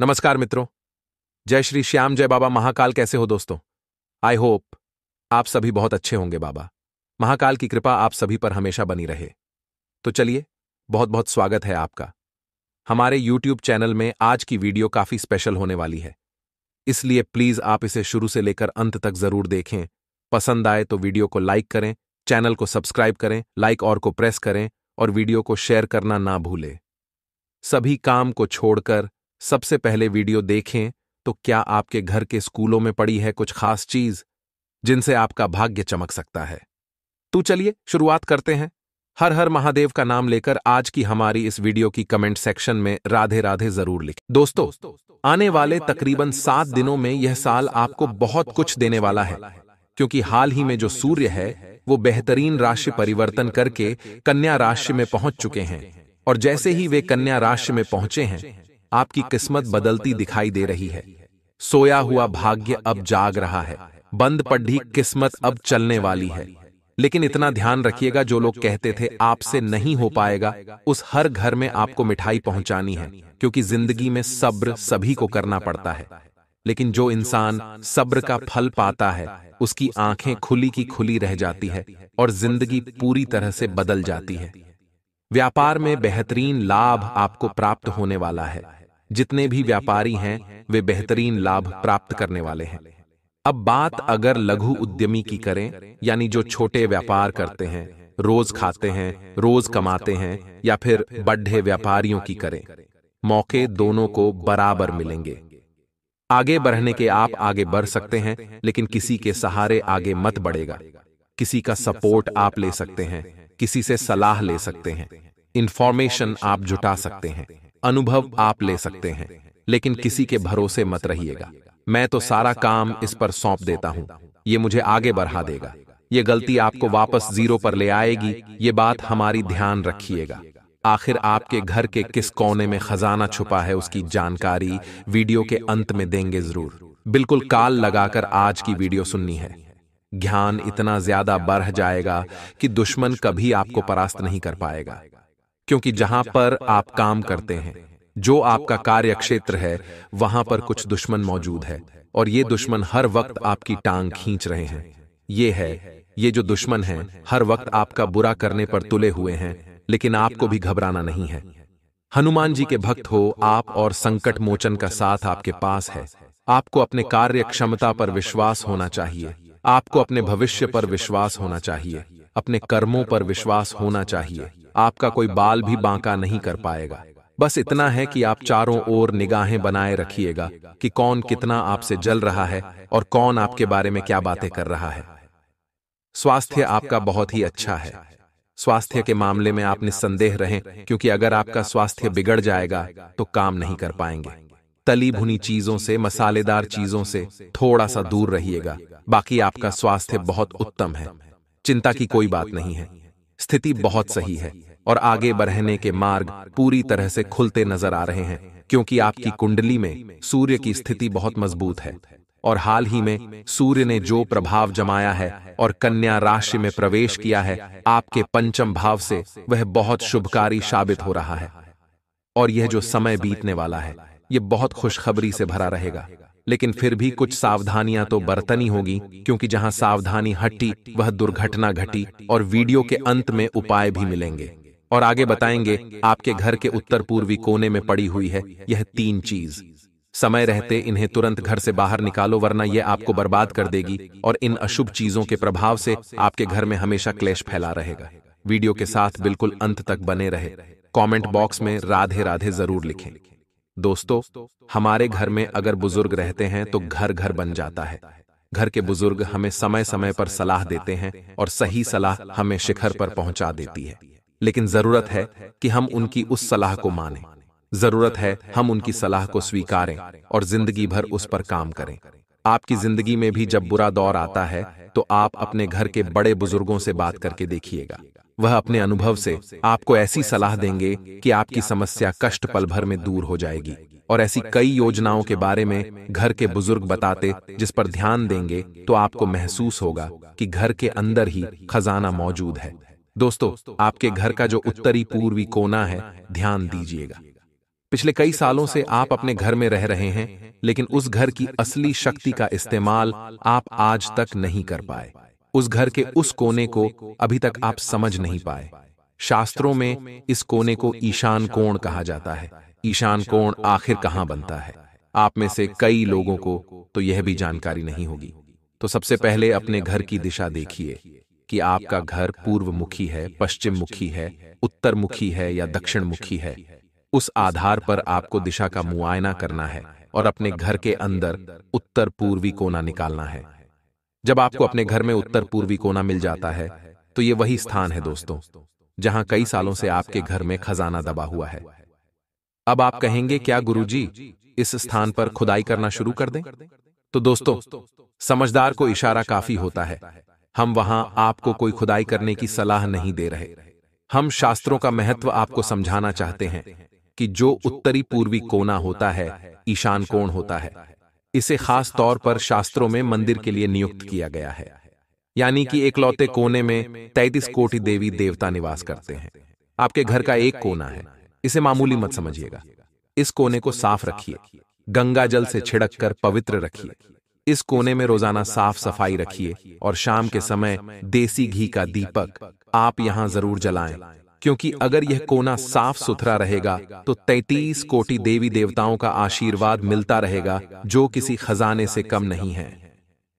नमस्कार मित्रों। जय श्री श्याम, जय बाबा महाकाल। कैसे हो दोस्तों? आई होप आप सभी बहुत अच्छे होंगे। बाबा महाकाल की कृपा आप सभी पर हमेशा बनी रहे। तो चलिए, बहुत बहुत स्वागत है आपका हमारे YouTube चैनल में। आज की वीडियो काफी स्पेशल होने वाली है, इसलिए प्लीज आप इसे शुरू से लेकर अंत तक जरूर देखें। पसंद आए तो वीडियो को लाइक करें, चैनल को सब्सक्राइब करें, लाइक और को प्रेस करें और वीडियो को शेयर करना ना भूलें। सभी काम को छोड़कर सबसे पहले वीडियो देखें। तो क्या आपके घर के स्कूलों में पड़ी है कुछ खास चीज जिनसे आपका भाग्य चमक सकता है? तो चलिए शुरुआत करते हैं। हर हर महादेव का नाम लेकर आज की हमारी इस वीडियो की कमेंट सेक्शन में राधे राधे जरूर लिखें। दोस्तों, आने वाले तकरीबन 7 दिनों में यह साल आपको बहुत कुछ देने वाला है, क्योंकि हाल ही में जो सूर्य है वो बेहतरीन राशि परिवर्तन करके कन्या राशि में पहुंच चुके हैं। और जैसे ही वे कन्या राशि में पहुंचे हैं, आपकी किस्मत बदलती दिखाई दे रही है। सोया हुआ भाग्य अब जाग रहा है, बंद पड़ी किस्मत अब चलने वाली है। लेकिन इतना ध्यान रखिएगा, जो लोग कहते थे आपसे नहीं हो पाएगा, उस हर घर में आपको मिठाई पहुंचानी है, क्योंकि जिंदगी में सब्र सभी को करना पड़ता है। लेकिन जो इंसान सब्र का फल पाता है, उसकी आंखें खुली की खुली रह जाती है और जिंदगी पूरी तरह से बदल जाती है। व्यापार में बेहतरीन लाभ आपको प्राप्त होने वाला है। जितने भी व्यापारी हैं वे बेहतरीन लाभ प्राप्त करने वाले हैं। अब बात अगर लघु उद्यमी की करें, यानी जो छोटे व्यापार करते हैं, रोज खाते हैं, रोज कमाते हैं, या फिर बड़े व्यापारियों की करें, मौके दोनों को बराबर मिलेंगे। आगे बढ़ने के आप आगे बढ़ सकते हैं, लेकिन किसी के सहारे आगे मत बढ़ेगा। किसी का सपोर्ट आप ले सकते हैं, किसी से सलाह ले सकते हैं, इंफॉर्मेशन आप जुटा सकते हैं, अनुभव आप ले सकते हैं, लेकिन किसी के भरोसे मत रहिएगा। मैं तो सारा काम इस पर सौंप देता हूं, ये मुझे आगे बढ़ा देगा, ये गलती आपको वापस जीरो पर ले आएगी, ये बात हमारी ध्यान रखिएगा। आखिर आपके घर के किस कोने में खजाना छुपा है, उसकी जानकारी वीडियो के अंत में देंगे जरूर। बिल्कुल काल लगाकर आज की वीडियो सुननी है। ज्ञान इतना ज्यादा बढ़ जाएगा कि दुश्मन कभी आपको परास्त नहीं कर पाएगा, क्योंकि जहां पर आप काम करते हैं, जो आपका कार्य क्षेत्र है, वहां पर कुछ दुश्मन मौजूद है, और ये दुश्मन हर वक्त आपकी टांग खींच रहे हैं। ये जो दुश्मन हैं हर वक्त आपका बुरा करने पर तुले हुए हैं, लेकिन आपको भी घबराना नहीं है। हनुमान जी के भक्त हो आप, और संकट मोचन का साथ आपके पास है। आपको अपने कार्य क्षमता पर विश्वास होना चाहिए, आपको अपने भविष्य पर विश्वास होना चाहिए, अपने कर्मों पर विश्वास होना चाहिए। आपका कोई बाल भी बांका नहीं कर पाएगा। बस इतना है कि आप चारों ओर निगाहें बनाए रखिएगा कि कौन कितना आपसे जल रहा है और कौन आपके बारे में क्या बातें कर रहा है। स्वास्थ्य आपका बहुत ही अच्छा है। स्वास्थ्य के मामले में आप निस्संदेह रहें, क्योंकि अगर आपका स्वास्थ्य बिगड़ जाएगा तो काम नहीं कर पाएंगे। तली भुनी चीजों से, मसालेदार चीजों से थोड़ा सा दूर रहिएगा। बाकी आपका स्वास्थ्य बहुत उत्तम है, चिंता की कोई बात नहीं है। स्थिति बहुत सही है और आगे बढ़ने के मार्ग पूरी तरह से खुलते नजर आ रहे हैं, क्योंकि आपकी कुंडली में सूर्य की स्थिति बहुत मजबूत है। और हाल ही में सूर्य ने जो प्रभाव जमाया है और कन्या राशि में प्रवेश किया है आपके पंचम भाव से, वह बहुत शुभकारी साबित हो रहा है। और यह जो समय बीतने वाला है, यह बहुत खुशखबरी से भरा रहेगा। लेकिन फिर भी कुछ सावधानियां तो बरतनी होगी, क्योंकि जहां सावधानी हटी वह दुर्घटना घटी। और वीडियो के अंत में उपाय भी मिलेंगे और आगे बताएंगे। आपके घर के उत्तर पूर्वी कोने में पड़ी हुई है यह 3 चीज। समय रहते इन्हें तुरंत घर से बाहर निकालो, वरना यह आपको बर्बाद कर देगी और इन अशुभ चीजों के प्रभाव से आपके घर में हमेशा क्लेश फैला रहेगा। वीडियो के साथ बिल्कुल अंत तक बने रहे। कमेंट बॉक्स में राधे राधे जरूर लिखें। दोस्तों, हमारे घर में अगर बुजुर्ग रहते हैं तो घर घर बन जाता है। घर के बुजुर्ग हमें समय समय पर सलाह देते हैं और सही सलाह हमें शिखर पर पहुंचा देती है। लेकिन जरूरत है कि हम उनकी उस सलाह को मानें। जरूरत है हम उनकी सलाह को स्वीकारें और जिंदगी भर उस पर काम करें। आपकी जिंदगी में भी जब बुरा दौर आता है तो आप अपने घर के बड़े बुजुर्गों से बात करके देखिएगा। वह अपने अनुभव से आपको ऐसी सलाह देंगे कि आपकी समस्या कष्ट पल भर में दूर हो जाएगी। और ऐसी कई योजनाओं के बारे में घर के बुजुर्ग बताते, जिस पर ध्यान देंगे तो आपको महसूस होगा कि घर के अंदर ही खजाना मौजूद है। दोस्तों, आपके घर का जो उत्तरी पूर्वी कोना है, ध्यान दीजिएगा। पिछले कई सालों से आप अपने घर में रह रहे हैं, लेकिन उस घर की असली शक्ति का इस्तेमाल आप आज तक नहीं कर पाए। उस घर के उस कोने को अभी तक आप समझ नहीं पाए। शास्त्रों में इस कोने को ईशान कोण कहा जाता है। ईशान कोण आखिर कहां बनता है? आप में से कई लोगों को तो यह भी जानकारी नहीं होगी। तो सबसे पहले अपने घर की दिशा देखिए कि आपका घर पूर्व मुखी है, पश्चिम मुखी है, उत्तर मुखी है या दक्षिण मुखी है। उस आधार पर आपको दिशा का मुआयना करना है और अपने घर के अंदर उत्तर पूर्वी कोना निकालना है। जब आपको अपने घर में उत्तर पूर्वी कोना मिल जाता है, तो ये वही स्थान है दोस्तों, जहां कई सालों से आपके घर में खजाना दबा हुआ है। अब आप कहेंगे, क्या गुरुजी, इस स्थान पर खुदाई करना शुरू कर दें? तो दोस्तों, समझदार को इशारा काफी होता है। हम वहां आपको कोई खुदाई करने की सलाह नहीं दे रहे। हम शास्त्रों का महत्व आपको समझाना चाहते हैं कि जो उत्तरी पूर्वी कोना होता है, ईशान कोण होता है। इसे खास तौर पर शास्त्रों में मंदिर के लिए नियुक्त किया गया है। यानी कि एकलौते कोने में 33 कोटि देवी देवता निवास करते हैं। आपके घर का एक कोना है, इसे मामूली मत समझिएगा। इस कोने को साफ रखिए, गंगा जल से छिड़क कर पवित्र रखिए। इस कोने में रोजाना साफ सफाई रखिए और शाम के समय देसी घी का दीपक आप यहां जरूर जलाएं, क्योंकि अगर यह कोना साफ सुथरा रहेगा तो 33 कोटि देवी देवताओं का आशीर्वाद मिलता रहेगा, जो किसी खजाने से कम नहीं है।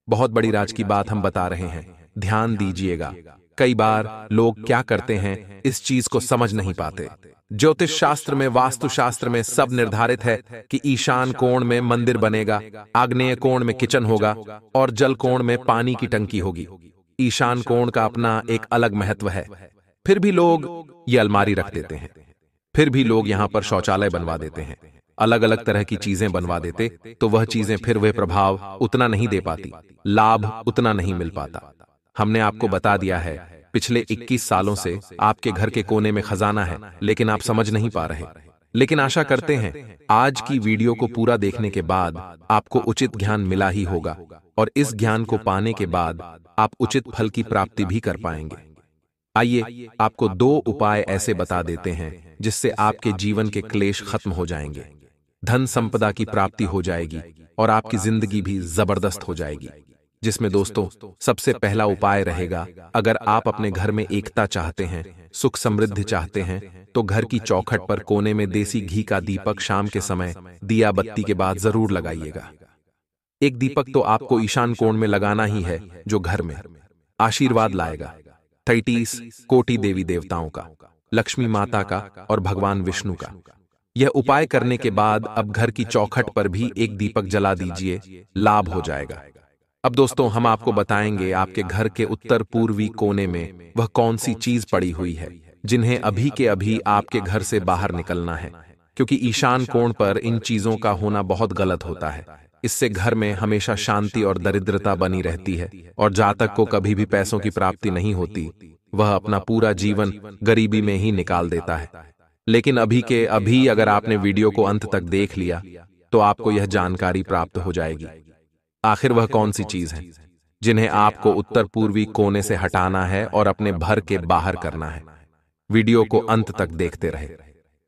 बहुत बड़ी राज की बात हम बता रहे हैं, ध्यान दीजिएगा। कई बार लोग क्या करते हैं, इस चीज को समझ नहीं पाते। ज्योतिष शास्त्र में, वास्तु शास्त्र में सब निर्धारित है कि ईशान कोण में मंदिर बनेगा, आग्नेय कोण में किचन होगा और जल कोण में पानी की टंकी होगी। ईशान कोण का अपना एक अलग महत्व है। फिर भी लोग ये अलमारी रख देते हैं, फिर भी लोग यहां पर शौचालय बनवा देते हैं, अलग अलग तरह की चीजें बनवा देते, तो वह चीजें फिर वे प्रभाव उतना नहीं दे पाती, लाभ उतना नहीं मिल पाता। हमने आपको बता दिया है, पिछले 21 सालों से आपके घर के कोने में खजाना है, लेकिन आप समझ नहीं पा रहे। लेकिन आशा करते हैं आज की वीडियो को पूरा देखने के बाद आपको उचित ज्ञान मिला ही होगा, और इस ज्ञान को पाने के बाद आप उचित फल की प्राप्ति भी कर पाएंगे। आइए आपको 2 उपाय ऐसे बता देते हैं जिससे आपके जीवन के क्लेश खत्म हो जाएंगे, धन संपदा की प्राप्ति हो जाएगी और आपकी जिंदगी भी जबरदस्त हो जाएगी। जिसमें दोस्तों सबसे पहला उपाय रहेगा, अगर आप अपने घर में एकता चाहते हैं, सुख समृद्धि चाहते हैं, तो घर की चौखट पर कोने में देसी घी का दीपक शाम के समय दिया बत्ती के बाद जरूर लगाइएगा। एक दीपक तो आपको ईशान कोण में लगाना ही है, जो घर में आशीर्वाद लाएगा 33 कोटि देवी देवताओं का, लक्ष्मी माता का और भगवान विष्णु का। यह उपाय करने के बाद अब घर की चौखट पर भी एक दीपक जला दीजिए, लाभ हो जाएगा। अब दोस्तों हम आपको बताएंगे आपके घर के उत्तर पूर्वी कोने में वह कौन सी चीज पड़ी हुई है, जिन्हें अभी के अभी आपके घर से बाहर निकलना है, क्योंकि ईशान कोण पर इन चीजों का होना बहुत गलत होता है। इससे घर में हमेशा शांति और दरिद्रता बनी रहती है, और जातक को कभी भी पैसों की प्राप्ति नहीं होती, वह अपना पूरा जीवन गरीबी में ही निकाल देता है। लेकिन अभी के अभी अगर आपने वीडियो को अंत तक देख लिया तो आपको यह जानकारी प्राप्त हो जाएगी आखिर वह कौन सी चीज है जिन्हें आपको उत्तर पूर्वी कोने से हटाना है और अपने भर के बाहर करना है। वीडियो को अंत तक देखते रहे।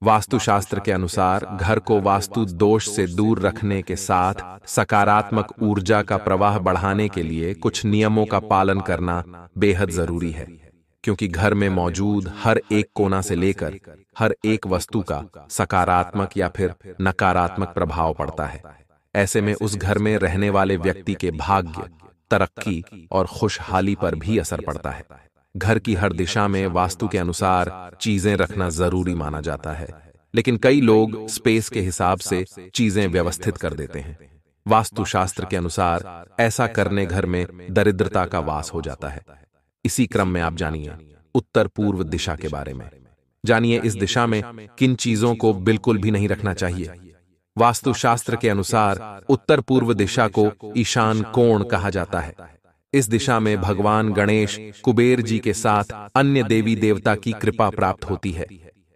वास्तुशास्त्र के अनुसार घर को वास्तु दोष से दूर रखने के साथ सकारात्मक ऊर्जा का प्रवाह बढ़ाने के लिए कुछ नियमों का पालन करना बेहद जरूरी है, क्योंकि घर में मौजूद हर एक कोना से लेकर हर एक वस्तु का सकारात्मक या फिर नकारात्मक प्रभाव पड़ता है। ऐसे में उस घर में रहने वाले व्यक्ति के भाग्य, तरक्की और खुशहाली पर भी असर पड़ता है। घर की हर दिशा में वास्तु के अनुसार चीजें रखना जरूरी माना जाता है, लेकिन कई लोग स्पेस के हिसाब से चीजें व्यवस्थित कर देते हैं। वास्तुशास्त्र के अनुसार ऐसा करने घर में दरिद्रता का वास हो जाता है। इसी क्रम में आप जानिए उत्तर पूर्व दिशा के बारे में। जानिए इस दिशा में किन चीजों को बिल्कुल भी नहीं रखना चाहिए। वास्तुशास्त्र के अनुसार उत्तर पूर्व दिशा को ईशान कोण कहा जाता है। इस दिशा में भगवान गणेश, कुबेर जी के साथ अन्य देवी देवता की कृपा प्राप्त होती है।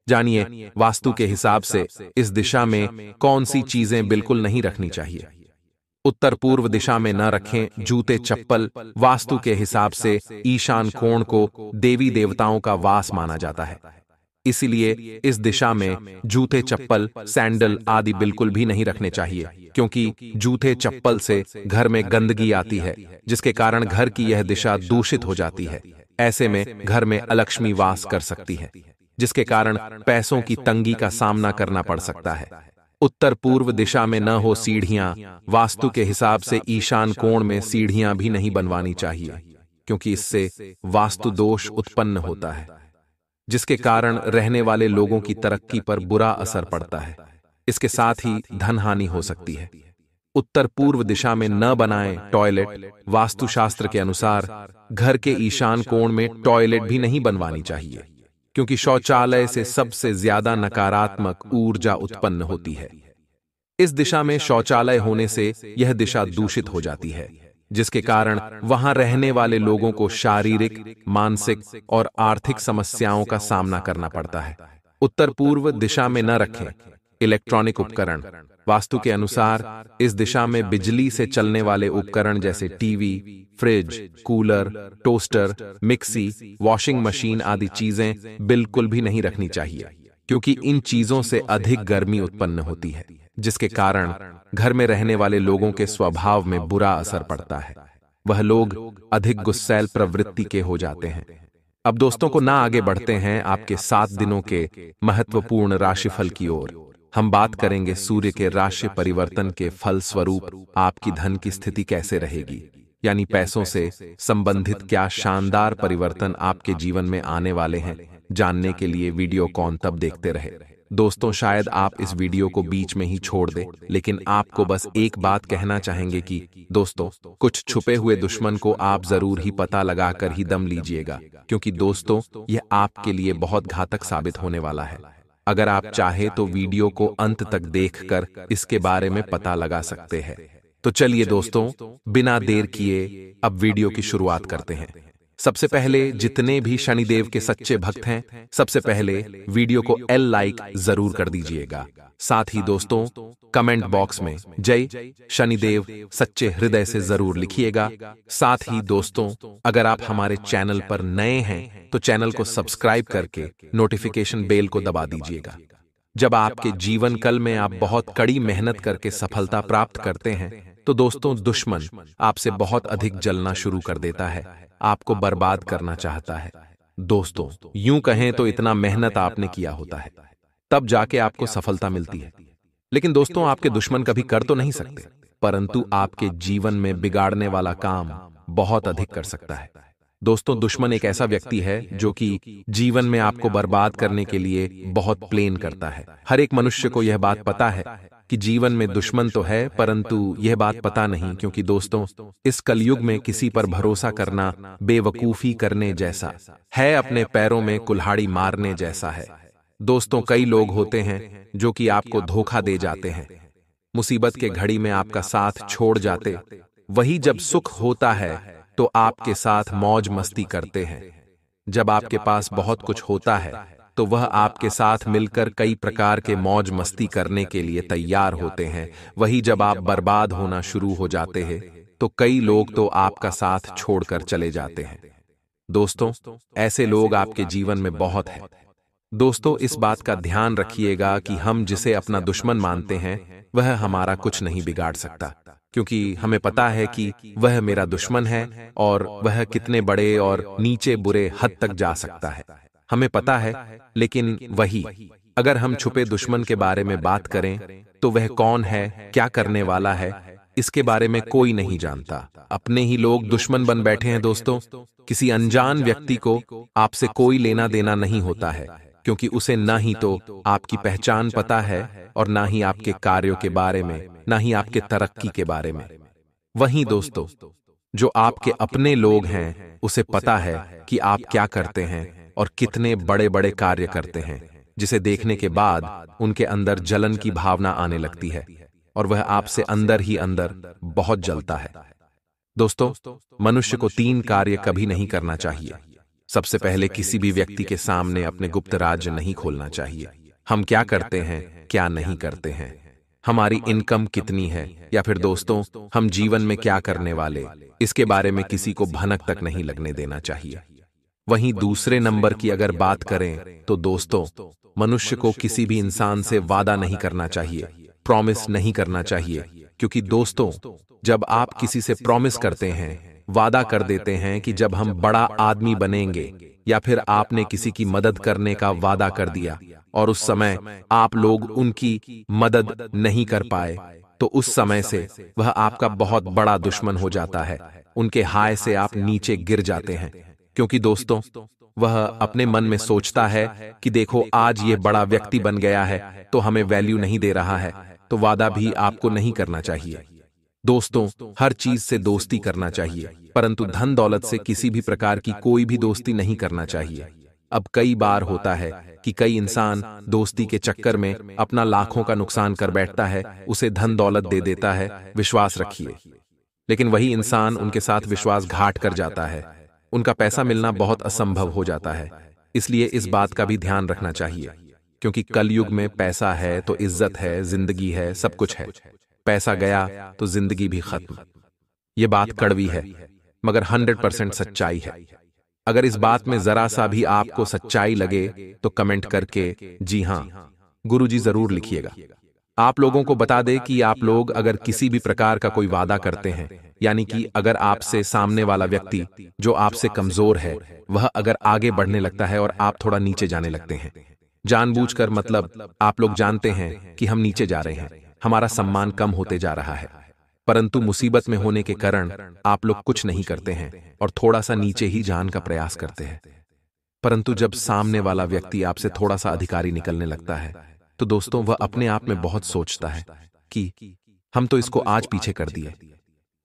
जानिए वास्तु के हिसाब से इस दिशा में कौन सी चीजें बिल्कुल नहीं रखनी चाहिए। उत्तर पूर्व दिशा में न रखें जूते चप्पल। वास्तु के हिसाब से ईशान कोण को देवी देवताओं का वास माना जाता है। इसीलिए इस दिशा में जूते चप्पल सैंडल आदि बिल्कुल भी नहीं रखने चाहिए, क्योंकि जूते चप्पल से घर में गंदगी आती है, जिसके कारण घर की यह दिशा दूषित हो जाती है। ऐसे में घर में अलक्ष्मी वास कर सकती है, जिसके कारण पैसों की तंगी का सामना करना पड़ सकता है। उत्तर पूर्व दिशा में न हो सीढ़ियां, वास्तु के हिसाब से ईशान कोण में सीढ़ियां भी नहीं बनवानी चाहिए, क्योंकि इससे वास्तु दोष उत्पन्न होता है, जिसके कारण रहने वाले लोगों की तरक्की पर बुरा असर पड़ता है। इसके साथ ही धन हानि हो सकती है। उत्तर पूर्व दिशा में न बनाएं टॉयलेट। वास्तुशास्त्र के अनुसार घर के ईशान कोण में टॉयलेट भी नहीं बनवानी चाहिए, क्योंकि शौचालय से सबसे ज्यादा नकारात्मक ऊर्जा उत्पन्न होती है। इस दिशा में शौचालय होने से यह दिशा दूषित हो जाती है, जिसके कारण वहां रहने वाले लोगों को शारीरिक, मानसिक और आर्थिक समस्याओं का सामना करना पड़ता है। उत्तर पूर्व दिशा में न रखें इलेक्ट्रॉनिक उपकरण। वास्तु के अनुसार इस दिशा में बिजली से चलने वाले उपकरण जैसे TV, fridge, cooler, toaster, mixie, washing machine आदि चीजें बिल्कुल भी नहीं रखनी चाहिए, क्योंकि इन चीजों से अधिक गर्मी उत्पन्न होती है, जिसके कारण घर में रहने वाले लोगों के स्वभाव में बुरा असर पड़ता है। वह लोग अधिक गुस्सैल प्रवृत्ति के हो जाते हैं। अब दोस्तों को ना आगे बढ़ते हैं आपके 7 दिनों के महत्वपूर्ण राशिफल की ओर। हम बात करेंगे सूर्य के राशि परिवर्तन के फल स्वरूप आपकी धन की स्थिति कैसे रहेगी, यानी पैसों से संबंधित क्या शानदार परिवर्तन आपके जीवन में आने वाले हैं। जानने के लिए वीडियो कौन तब देखते रहे। दोस्तों, शायद आप इस वीडियो को बीच में ही छोड़ दें, लेकिन आपको बस एक बात कहना चाहेंगे कि दोस्तों, कुछ छुपे हुए दुश्मन को आप जरूर ही पता लगाकर ही दम लीजिएगा, क्योंकि दोस्तों यह आपके लिए बहुत घातक साबित होने वाला है। अगर आप चाहे तो वीडियो को अंत तक देखकर इसके बारे में पता लगा सकते हैं। तो चलिए दोस्तों, बिना देर किए अब वीडियो की शुरुआत करते हैं। सबसे पहले जितने भी शनिदेव के सच्चे भक्त हैं, सबसे पहले वीडियो को लाइक जरूर कर दीजिएगा। साथ ही दोस्तों, कमेंट बॉक्स में जय शनिदेव सच्चे हृदय से जरूर लिखिएगा। साथ ही दोस्तों, अगर आप हमारे चैनल पर नए हैं तो चैनल को सब्सक्राइब करके नोटिफिकेशन बेल को दबा दीजिएगा। जब आपके जीवन काल में आप बहुत कड़ी मेहनत करके सफलता प्राप्त करते हैं, तो दोस्तों दुश्मन आपसे बहुत अधिक जलना शुरू कर देता है, आपको बर्बाद करना चाहता है। दोस्तों, यूं कहें तो इतना मेहनत आपने किया होता है, तब जाके आपको सफलता मिलती है। लेकिन दोस्तों, आपके दुश्मन कभी कर तो नहीं सकते, परंतु आपके जीवन में बिगाड़ने वाला काम बहुत अधिक कर सकता है। दोस्तों, दुश्मन एक ऐसा व्यक्ति है जो कि जीवन में आपको बर्बाद करने के लिए बहुत प्लान करता है। हर एक मनुष्य को यह बात पता है कि जीवन में दुश्मन तो है, परंतु यह बात पता नहीं, क्योंकि दोस्तों इस कलयुग में किसी पर भरोसा करना बेवकूफी करने जैसा है, अपने पैरों में कुल्हाड़ी मारने जैसा है। दोस्तों, कई लोग होते हैं जो कि आपको धोखा दे जाते हैं, मुसीबत के घड़ी में आपका साथ छोड़ जाते, वही जब सुख होता है तो आपके साथ मौज मस्ती करते हैं। जब आपके पास बहुत कुछ होता है तो वह आपके साथ मिलकर कई प्रकार के मौज मस्ती करने के लिए तैयार होते हैं। वही जब आप बर्बाद होना शुरू हो जाते हैं तो कई लोग तो आपका साथ छोड़कर चले जाते हैं। दोस्तों, ऐसे लोग आपके जीवन में बहुत हैं। दोस्तों, इस बात का ध्यान रखिएगा कि हम जिसे अपना दुश्मन मानते हैं वह हमारा कुछ नहीं बिगाड़ सकता, क्योंकि हमें पता है कि वह मेरा दुश्मन है और वह कितने बड़े और नीचे बुरे हद तक जा सकता है, हमें पता है। लेकिन वही अगर हम छुपे दुश्मन के बारे में बात करें तो वह कौन है, क्या करने वाला है, इसके बारे में कोई नहीं जानता। अपने ही लोग दुश्मन बन बैठे हैं। दोस्तों, किसी अनजान व्यक्ति को आपसे कोई लेना देना नहीं होता है, क्योंकि उसे ना ही तो आपकी पहचान पता है और ना ही आपके कार्यों के बारे में, ना ही आपके तरक्की के बारे में। वहीं दोस्तों, जो आपके अपने लोग हैं उसे पता है कि आप क्या करते हैं और कितने बड़े बड़े कार्य करते हैं, जिसे देखने के बाद उनके अंदर जलन की भावना आने लगती है और वह आपसे अंदर ही अंदर बहुत जलता है। दोस्तों, मनुष्य को 3 कार्य कभी नहीं करना चाहिए। सबसे पहले, किसी भी व्यक्ति के सामने अपने गुप्त राज नहीं खोलना चाहिए। हम क्या करते हैं, क्या नहीं करते हैं, हमारी इनकम कितनी है, या फिर दोस्तों हम जीवन में क्या करने वाले, इसके बारे में किसी को भनक तक नहीं लगने देना चाहिए। वहीं दूसरे नंबर की अगर बात करें तो दोस्तों, मनुष्य को किसी भी इंसान से वादा नहीं करना चाहिए, प्रॉमिस नहीं करना चाहिए, क्योंकि दोस्तों, जब आप किसी से प्रॉमिस करते हैं, वादा कर देते हैं कि जब हम बड़ा आदमी बनेंगे, या फिर आपने किसी की मदद करने का वादा कर दिया और उस समय आप लोग उनकी मदद नहीं कर पाए, तो उस समय से वह आपका बहुत बड़ा दुश्मन हो जाता है। उनके हाय से आप नीचे गिर जाते हैं, क्योंकि दोस्तों, वह अपने मन में सोचता है कि देखो आज ये बड़ा व्यक्ति बन गया है तो हमें वैल्यू नहीं दे रहा है, तो वादा भी आपको नहीं करना चाहिए। दोस्तों, हर चीज से दोस्ती करना चाहिए, परंतु धन दौलत से किसी भी प्रकार की कोई भी दोस्ती नहीं करना चाहिए। अब कई बार होता है कि कई इंसान दोस्ती के चक्कर में अपना लाखों का नुकसान कर बैठता है, उसे धन दौलत दे देता है, विश्वास रखिए, लेकिन वही इंसान उनके साथ विश्वासघात कर जाता है, उनका पैसा मिलना बहुत असंभव हो जाता है। इसलिए इस बात का भी ध्यान रखना चाहिए, क्योंकि कलयुग में पैसा है तो इज्जत है, जिंदगी है, सब कुछ है। पैसा गया तो जिंदगी भी खत्म। ये बात कड़वी है, मगर 100% सच्चाई है। अगर इस बात में जरा सा भी आपको सच्चाई लगे तो कमेंट करके जी हां गुरुजी जरूर लिखिएगा। आप लोगों को बता दे कि आप लोग अगर किसी भी प्रकार का कोई वादा करते हैं, यानी कि अगर आपसे सामने वाला व्यक्ति जो आपसे कमजोर है, वह अगर आगे बढ़ने लगता है और आप थोड़ा नीचे जाने लगते हैं, जानबूझकर, मतलब आप लोग जानते हैं कि हम नीचे जा रहे हैं, हमारा सम्मान कम होते जा रहा है, परंतु मुसीबत में होने के कारण आप लोग कुछ नहीं करते हैं और थोड़ा सा नीचे ही जाने का प्रयास करते हैं। परंतु जब सामने वाला व्यक्ति आपसे थोड़ा सा अधिकारी निकलने लगता है, तो दोस्तों वह अपने आप में बहुत सोचता है कि हम तो इसको आज पीछे कर दिए,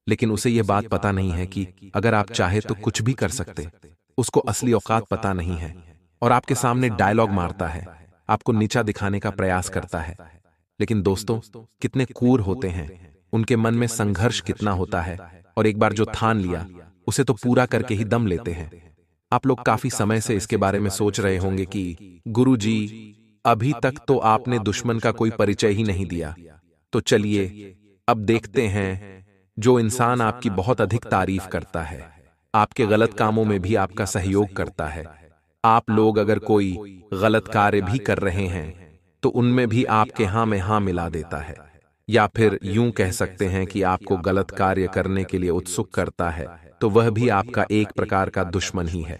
लेकिन उसे यह बात पता नहीं है कि अगर आप चाहे तो कुछ भी कर सकते। उसको असली औकात पता नहीं है और आपके सामने डायलॉग मारता है, आपको नीचा दिखाने का प्रयास करता है। लेकिन दोस्तों, कितने क्रूर होते हैं, उनके मन में संघर्ष कितना होता है, और एक बार जो ठान लिया उसे तो पूरा करके ही दम लेते हैं। आप लोग काफी समय से इसके बारे में सोच रहे होंगे कि गुरुजी, अभी तक तो आपने दुश्मन का कोई परिचय ही नहीं दिया। तो चलिए अब देखते हैं, जो इंसान आपकी बहुत अधिक तारीफ करता है, आपके गलत कामों में भी आपका सहयोग करता है, आप लोग अगर कोई गलत कार्य भी कर रहे हैं तो उनमें भी आपके हाँ में हाँ मिला देता है, या फिर यूं कह सकते हैं कि आपको गलत कार्य करने के लिए उत्सुक करता है, तो वह भी आपका एक प्रकार का दुश्मन ही है।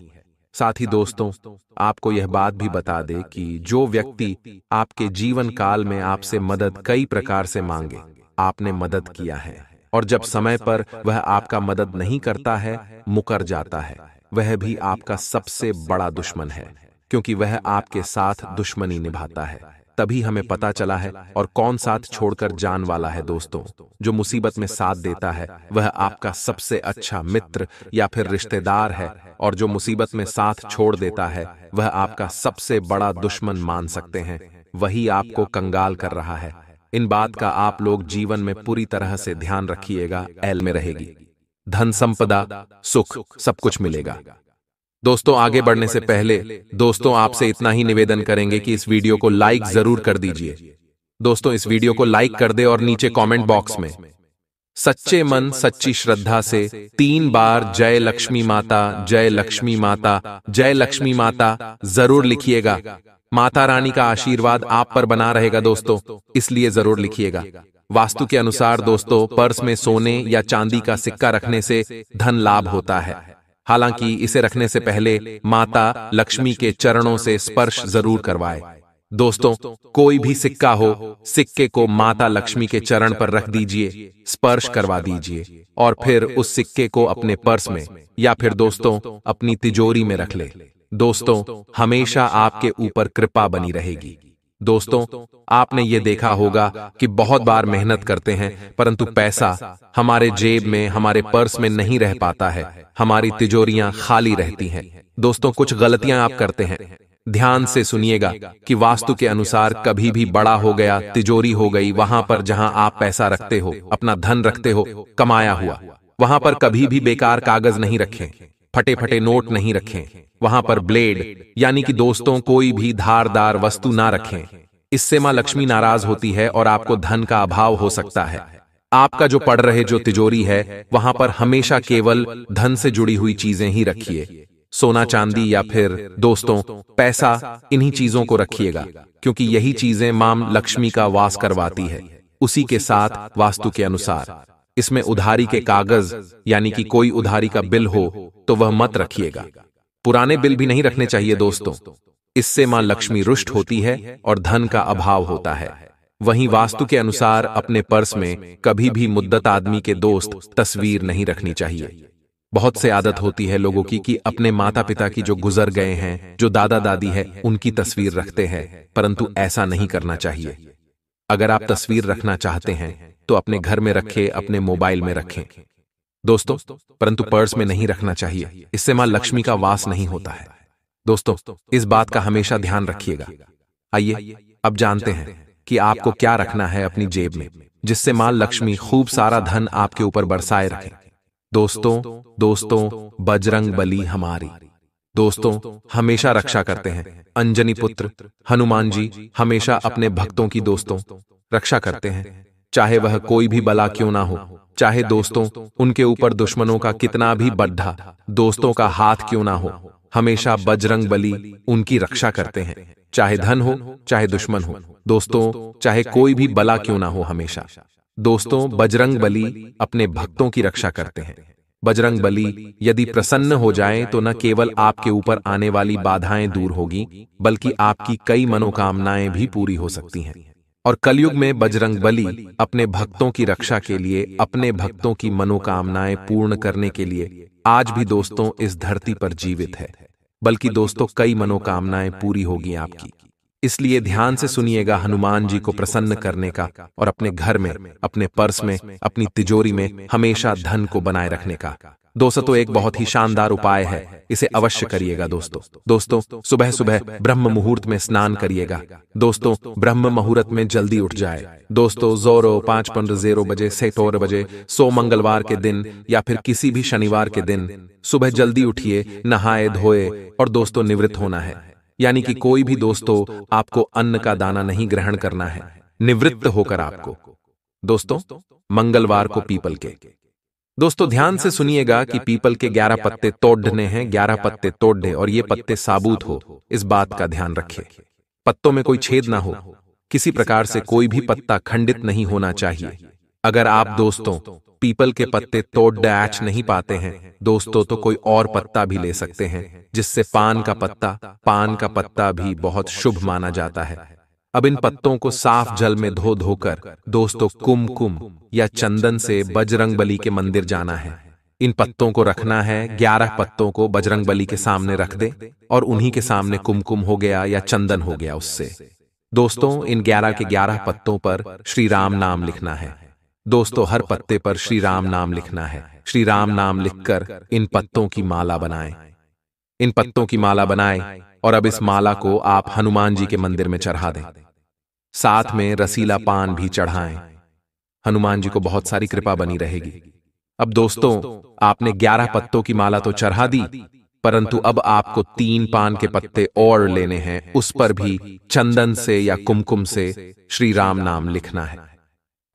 साथ ही दोस्तों, आपको यह बात भी बता दे कि जो व्यक्ति आपके जीवन काल में आपसे मदद कई प्रकार से मांगे, आपने मदद किया है, और जब समय पर वह आपका मदद नहीं करता है, मुकर जाता है, वह भी आपका सबसे बड़ा दुश्मन है, क्योंकि वह आपके साथ दुश्मनी निभाता है। तभी हमें पता चला है और कौन साथ छोड़कर जान वाला है। दोस्तों, जो मुसीबत में साथ देता है वह आपका सबसे अच्छा मित्र या फिर रिश्तेदार है, और जो मुसीबत में साथ छोड़ देता है वह आपका सबसे बड़ा दुश्मन मान सकते हैं, वही आपको कंगाल कर रहा है। इन बात का आप लोग जीवन में पूरी तरह से ध्यान रखिएगा। एल में रहेगी धन, संपदा, सुख, सब कुछ मिलेगा। दोस्तों, आगे बढ़ने से पहले दोस्तों आपसे इतना ही निवेदन करेंगे कि इस वीडियो को लाइक जरूर कर दीजिए। दोस्तों, इस वीडियो को लाइक कर दे और नीचे कमेंट बॉक्स में सच्चे मन सच्ची श्रद्धा से 3 बार जय लक्ष्मी माता, जय लक्ष्मी माता, जय लक्ष्मी माता जरूर लिखिएगा। माता रानी का आशीर्वाद आप पर बना रहेगा दोस्तों, इसलिए जरूर लिखिएगा। वास्तु के अनुसार दोस्तों, पर्स में सोने या चांदी का सिक्का रखने से धन लाभ होता है। हालांकि इसे रखने से पहले माता लक्ष्मी के चरणों से स्पर्श जरूर करवाए। दोस्तों, कोई भी सिक्का हो, सिक्के को माता लक्ष्मी के चरण पर रख दीजिए, स्पर्श करवा दीजिए, और फिर उस सिक्के को अपने पर्स में या फिर दोस्तों अपनी तिजोरी में रख ले। दोस्तों, हमेशा आपके ऊपर कृपा बनी रहेगी। दोस्तों, आपने ये देखा होगा कि बहुत बार मेहनत करते हैं, परंतु पैसा हमारे जेब में, हमारे पर्स में नहीं रह पाता है, हमारी तिजोरियां खाली रहती हैं। दोस्तों, कुछ गलतियां आप करते हैं, ध्यान से सुनिएगा कि वास्तु के अनुसार कभी भी बड़ा हो गया तिजोरी हो गई, वहां पर जहां आप पैसा रखते हो, अपना धन रखते हो, कमाया हुआ, वहां पर कभी भी बेकार कागज नहीं रखें, फटे फटे नोट नहीं रखें, वहां पर ब्लेड यानी कि दोस्तों कोई भी धारदार वस्तु ना रखें। इससे मां लक्ष्मी नाराज होती है और आपको धन का अभाव हो सकता है। आपका जो पड़ रहे जो तिजोरी है, वहां पर हमेशा केवल धन से जुड़ी हुई चीजें ही रखिए। सोना चांदी या फिर दोस्तों पैसा, इन्हीं चीजों को रखिएगा, क्योंकि यही चीजें मां लक्ष्मी का वास करवाती है। उसी के साथ वास्तु के अनुसार इसमें उधारी के कागज यानी कि कोई उधारी का बिल हो तो वह मत रखिएगा। पुराने बिल भी नहीं रखने चाहिए दोस्तों, इससे मां लक्ष्मी रुष्ट होती है और धन का अभाव होता है। वहीं वास्तु के अनुसार अपने पर्स में कभी भी मुद्दत आदमी के दोस्त तस्वीर नहीं रखनी चाहिए। बहुत से आदत होती है लोगों की कि अपने माता पिता की जो गुजर गए हैं, जो दादा दादी है, उनकी तस्वीर रखते हैं, परंतु ऐसा नहीं करना चाहिए। अगर आप तस्वीर रखना चाहते हैं तो अपने घर में रखें, अपने मोबाइल में रखें दोस्तों, परंतु पर्स में नहीं रखना चाहिए, इससे मां लक्ष्मी का वास नहीं होता है। दोस्तों इस बात का हमेशा ध्यान रखिएगा। आइए अब जानते हैं कि आपको क्या रखना है अपनी जेब में, जिससे मां लक्ष्मी खूब सारा धन आपके ऊपर बरसाए रखे। दोस्तों बजरंग बली हमारी दोस्तों हमेशा रक्षा करते हैं। अंजनी पुत्र हनुमान जी हमेशा अपने भक्तों की दोस्तों रक्षा करते हैं, चाहे वह कोई भी बला क्यों ना हो, चाहे दोस्तों उनके ऊपर दुश्मनों का कितना भी बड्ढा दोस्तों का हाथ क्यों ना हो, हमेशा बजरंग बली उनकी रक्षा करते हैं। चाहे धन हो चाहे दुश्मन हो दोस्तों, चाहे कोई भी बला क्यों ना हो, हमेशा दोस्तों बजरंग बली अपने भक्तों की रक्षा करते हैं। बजरंग बली यदि प्रसन्न हो जाएं तो न केवल आपके ऊपर आने वाली बाधाएं दूर होगी, बल्कि आपकी कई मनोकामनाएं भी पूरी हो सकती हैं। और कलयुग में बजरंग बली अपने भक्तों की रक्षा के लिए, अपने भक्तों की मनोकामनाएं पूर्ण करने के लिए आज भी दोस्तों इस धरती पर जीवित है, बल्कि दोस्तों कई मनोकामनाएं पूरी होगी आपकी। इसलिए ध्यान से सुनिएगा हनुमान जी को प्रसन्न करने का और अपने घर में, अपने पर्स में, अपनी तिजोरी में हमेशा धन को बनाए रखने का। दोस्तों एक बहुत ही शानदार उपाय है, इसे अवश्य करिएगा दोस्तों सुबह सुबह ब्रह्म मुहूर्त में स्नान करिएगा। दोस्तों ब्रह्म मुहूर्त में जल्दी उठ जाए दोस्तों, 05:15 बजे से 4 बजे, सो मंगलवार के दिन या फिर किसी भी शनिवार के दिन सुबह जल्दी उठिए, नहाए धोए और दोस्तों निवृत्त होना है। यानी कि कोई भी दोस्तों आपको अन्न का दाना नहीं ग्रहण करना है, निवृत्त होकर आपको दोस्तों मंगलवार को पीपल के दोस्तों ध्यान से सुनिएगा कि पीपल के 11 पत्ते तोड़ने हैं, 11 पत्ते तोड़ने, और ये पत्ते साबुत हो, इस बात का ध्यान रखिए। पत्तों में कोई छेद ना हो, किसी प्रकार से कोई भी पत्ता खंडित नहीं होना चाहिए। अगर आप दोस्तों पीपल के पत्ते तोड़ डैच नहीं पाते हैं दोस्तों, तो कोई और पत्ता भी ले सकते हैं, जिससे पान का पत्ता भी बहुत शुभ माना जाता है। अब इन पत्तों को साफ जल में धो धोकर दोस्तों कुमकुम या चंदन से बजरंग बली के मंदिर जाना है। इन पत्तों को रखना है, 11 पत्तों को बजरंग बली के सामने रख दे और उन्हीं के सामने कुमकुम हो गया या चंदन हो गया उससे दोस्तों इन 11 के 11 पत्तों पर श्री राम नाम लिखना है। दोस्तों हर पत्ते पर श्री राम नाम लिखना है। श्री राम नाम लिखकर इन पत्तों की माला बनाएं। इन पत्तों की माला बनाएं और अब इस माला को आप हनुमान जी के मंदिर में चढ़ा दें। साथ में रसीला पान भी चढ़ाएं। हनुमान जी को बहुत सारी कृपा बनी रहेगी। अब दोस्तों आपने 11 पत्तों की माला तो चढ़ा दी, परंतु अब आपको 3 पान के पत्ते और लेने हैं, उस पर भी चंदन से या कुमकुम से श्री राम नाम लिखना है।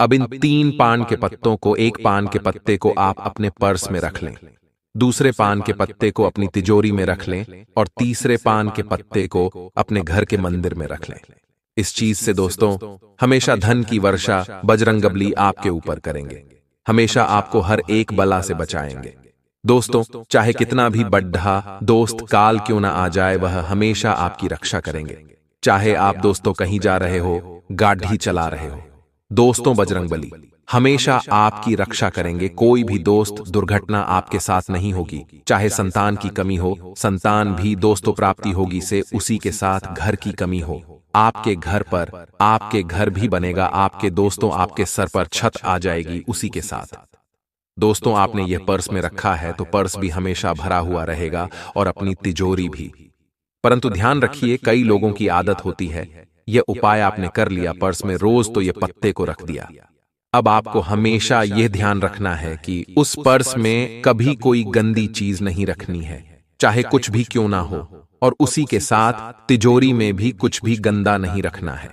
अब इन 3 पान के पत्तों को, एक पान के पत्ते को आप अपने पर्स में रख लें, दूसरे पान के पत्ते को अपनी तिजोरी में रख लें और तीसरे पान के पत्ते को अपने घर के मंदिर में रख लें। इस चीज से दोस्तों हमेशा धन की वर्षा बजरंगबली आपके ऊपर करेंगे, हमेशा आपको हर एक बला से बचाएंगे। दोस्तों चाहे कितना भी बड्ढा दोस्त काल क्यों ना आ जाए, वह हमेशा आपकी रक्षा करेंगे। चाहे आप दोस्तों कहीं जा रहे हो, गाड़ी चला रहे हो, दोस्तों बजरंगबली हमेशा आपकी रक्षा करेंगे। कोई भी दोस्त दुर्घटना आपके साथ नहीं होगी। चाहे संतान की कमी हो, संतान भी दोस्तों प्राप्ति होगी से, उसी के साथ घर की कमी हो, आपके घर पर आपके घर भी बनेगा, आपके दोस्तों आपके सर पर छत आ जाएगी उसी के साथ। दोस्तों आपने यह पर्स में रखा है तो पर्स भी हमेशा भरा हुआ रहेगा और अपनी तिजोरी भी। परंतु ध्यान रखिए कई लोगों की आदत होती है, यह उपाय आपने कर लिया पर्स में, रोज तो यह पत्ते को रख दिया। अब आपको हमेशा यह ध्यान रखना है कि उस पर्स में कभी कोई गंदी चीज नहीं रखनी है, चाहे कुछ भी क्यों ना हो, और उसी के साथ तिजोरी में भी कुछ भी गंदा नहीं रखना है।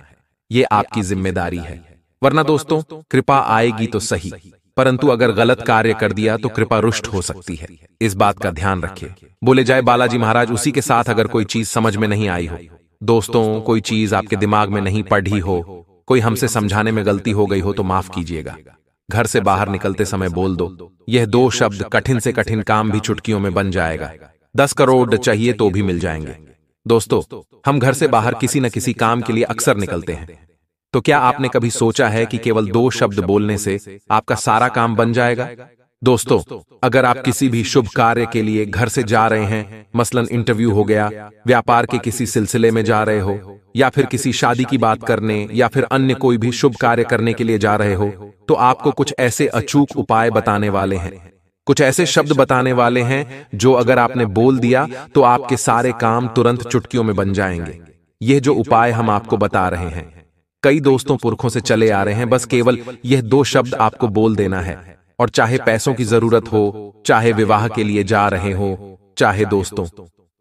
यह आपकी जिम्मेदारी है, वरना दोस्तों कृपा आएगी तो सही, परंतु अगर गलत कार्य कर दिया तो कृपा रुष्ट हो सकती है, इस बात का ध्यान रखिए। बोले जाए बालाजी महाराज, उसी के साथ अगर कोई चीज समझ में नहीं आई हो, दोस्तों कोई चीज आपके दिमाग में नहीं पढ़ी हो, कोई हमसे समझाने में गलती हो गई हो तो माफ कीजिएगा। घर से बाहर निकलते समय बोल दो, यह 2 शब्द कठिन से कठिन काम भी चुटकियों में बन जाएगा। 10 करोड़ चाहिए तो भी मिल जाएंगे। दोस्तों, हम घर से बाहर किसी न किसी काम के लिए अक्सर निकलते हैं, तो क्या आपने कभी सोचा है कि केवल 2 शब्द बोलने से आपका सारा काम बन जाएगा? दोस्तों, अगर आप किसी भी शुभ कार्य के लिए घर से जा रहे हैं, मसलन इंटरव्यू हो गया, व्यापार के किसी सिलसिले में जा रहे हो, या फिर किसी शादी की बात करने, या फिर अन्य कोई भी शुभ कार्य करने के लिए जा रहे हो, तो आपको कुछ ऐसे अचूक उपाय बताने वाले हैं, कुछ ऐसे शब्द बताने वाले हैं जो अगर आपने बोल दिया तो आपके सारे काम तुरंत चुटकियों में बन जाएंगे। यह जो उपाय हम आपको बता रहे हैं, कई दोस्तों पुरखों से चले आ रहे हैं। बस केवल यह 2 शब्द आपको बोल देना है, और चाहे पैसों की जरूरत हो, चाहे विवाह के लिए जा रहे हो, चाहे दोस्तों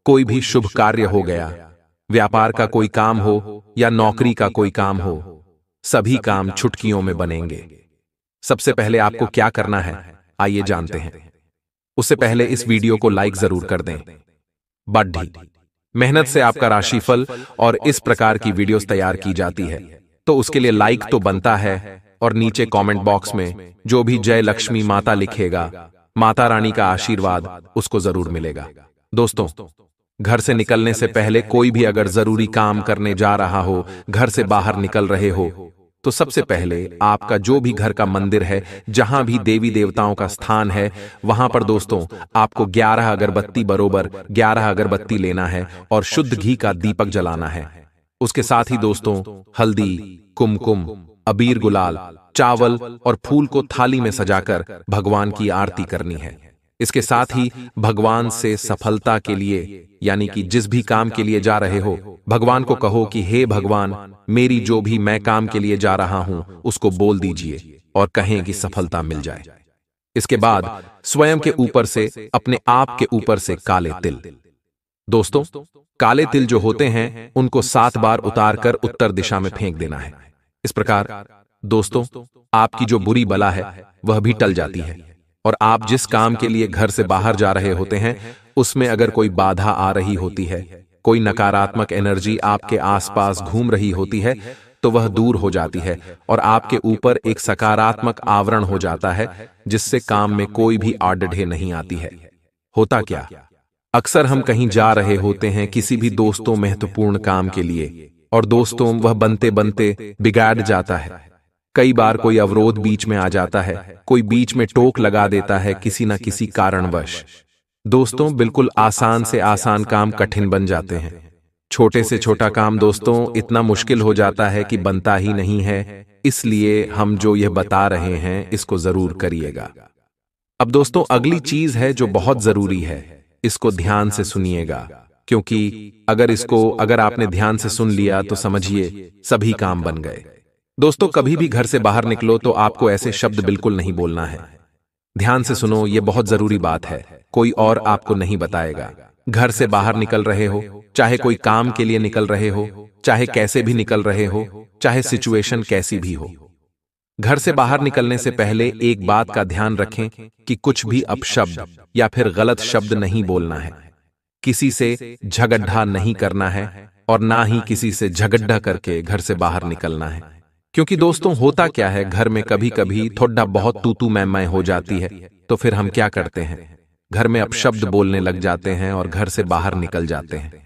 कोई भी शुभ कार्य हो गया, व्यापार का कोई काम हो या नौकरी का कोई काम हो, सभी काम चुटकियों में बनेंगे। सबसे पहले आपको क्या करना है, आइए जानते हैं। उससे पहले इस वीडियो को लाइक जरूर कर दें। बढ़ी मेहनत से आपका राशिफल और इस प्रकार की वीडियोस तैयार की जाती है, तो उसके लिए लाइक तो बनता है, और नीचे कमेंट बॉक्स में जो भी जय लक्ष्मी माता लिखेगा, माता रानी का आशीर्वाद उसको जरूर मिलेगा। दोस्तों, घर से निकलने से पहले कोई भी अगर जरूरी काम करने जा रहा हो, घर से बाहर निकल रहे हो, तो सबसे पहले आपका जो भी घर का मंदिर है, जहां भी देवी देवताओं का स्थान है, वहां पर दोस्तों आपको 11 अगरबत्ती बरोबर 11 अगरबत्ती लेना है और शुद्ध घी का दीपक जलाना है। उसके साथ ही दोस्तों हल्दी, कुमकुम, अबीर, गुलाल, चावल और फूल को थाली में सजाकर भगवान की आरती करनी है। इसके साथ ही भगवान से सफलता के लिए, यानी कि जिस भी काम के लिए जा रहे हो, भगवान को कहो कि हे भगवान, मेरी जो भी मैं काम के लिए जा रहा हूं उसको बोल दीजिए और कहें कि सफलता मिल जाए। इसके बाद स्वयं के ऊपर से, अपने आप के ऊपर से काले तिल, दोस्तों काले तिल जो होते हैं उनको 7 बार उतारकर उत्तर दिशा में फेंक देना है। इस प्रकार दोस्तों आपकी जो बुरी बला है वह भी टल जाती है, और आप जिस काम के लिए घर से बाहर जा रहे होते हैं उसमें अगर कोई बाधा आ रही होती है, कोई नकारात्मक एनर्जी आपके आसपास घूम रही होती है, तो वह दूर हो जाती है और आपके ऊपर एक सकारात्मक आवरण हो जाता है, जिससे काम में कोई भी आड़ढे नहीं आती है। होता क्या, अक्सर हम कहीं जा रहे होते हैं किसी भी दोस्तों महत्वपूर्ण काम के लिए, और दोस्तों वह बनते बनते बिगाड़ जाता है। कई बार कोई अवरोध बीच में आ जाता है, कोई बीच में टोक लगा देता है किसी न किसी कारणवश। दोस्तों बिल्कुल आसान से आसान काम कठिन बन जाते हैं, छोटे से छोटा काम दोस्तों इतना मुश्किल हो जाता है कि बनता ही नहीं है। इसलिए हम जो यह बता रहे हैं इसको जरूर करिएगा। अब दोस्तों अगली चीज है जो बहुत जरूरी है, इसको ध्यान से सुनिएगा, क्योंकि अगर आपने ध्यान से सुन लिया तो समझिए सभी काम बन गए। दोस्तों कभी भी घर से बाहर निकलो तो आपको ऐसे शब्द बिल्कुल नहीं बोलना है। ध्यान से सुनो, ये बहुत जरूरी बात है, कोई और आपको नहीं बताएगा। घर से बाहर निकल रहे हो, चाहे कोई काम के लिए निकल रहे हो, चाहे कैसे भी निकल रहे हो, चाहे सिचुएशन कैसी भी हो, घर से बाहर निकलने से पहले एक बात का ध्यान रखें कि कुछ भी अपशब्द या फिर गलत शब्द नहीं बोलना है, किसी से झगड़ा नहीं करना है, और ना ही किसी से झगड़ा करके घर से बाहर निकलना है। क्योंकि दोस्तों होता क्या है, घर में कभी कभी थोड़ा बहुत तू मैं हो जाती है, तो फिर हम क्या करते हैं, घर में अपशब्द बोलने लग जाते हैं और घर से बाहर निकल जाते हैं।